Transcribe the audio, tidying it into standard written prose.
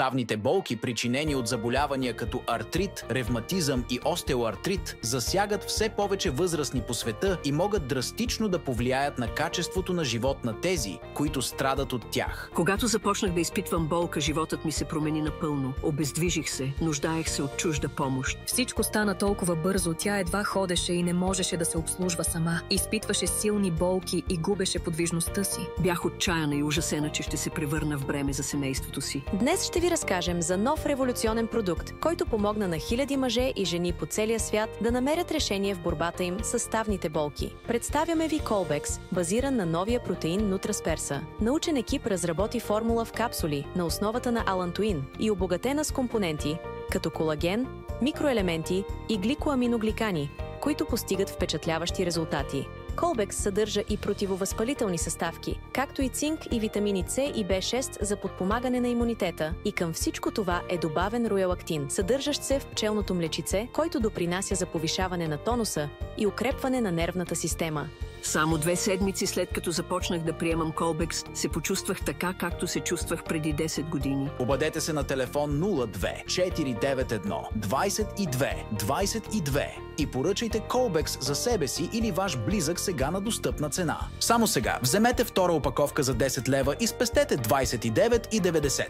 Ставните болки, причинени от заболявания като артрит, ревматизъм и остеоартрит, засягат все повече възрастни по света и могат драстично да повлияят на качеството на живот на тези, които страдат от тях. Когато започнах да изпитвам болка, животът ми се промени напълно. Обездвижих се, нуждаех се от чужда помощ. Всичко стана толкова бързо, тя едва ходеше и не можеше да се обслужва сама. Изпитваше силни болки и губеше подвижността си. Бях отчаяна и ужасена, че ще се превърна в бреме за семейството си. Днес ще ви разкажем за нов революционен продукт, който помогна на хиляди мъже и жени по целия свят да намерят решение в борбата им с ставните болки. Представяме ви Colbex, базиран на новия протеин Nutraspersa. Научен екип разработи формула в капсули на основата на алантоин и обогатена с компоненти като колаген, микроелементи и гликоаминогликани, които постигат впечатляващи резултати. Colbex съдържа и противовъзпалителни съставки, както и цинк и витамини С и В6 за подпомагане на имунитета. И към всичко това е добавен роялактин, съдържащ се в пчелното млечице, който допринася за повишаване на тонуса и укрепване на нервната система. Само 2 седмици след като започнах да приемам Colbex, се почувствах така, както се чувствах преди 10 години. Обадете се на телефон 02 491 22 22 и поръчайте Colbex за себе си или ваш близък сега на достъпна цена. Само сега вземете втора опаковка за 10 лева и спестете 29,90.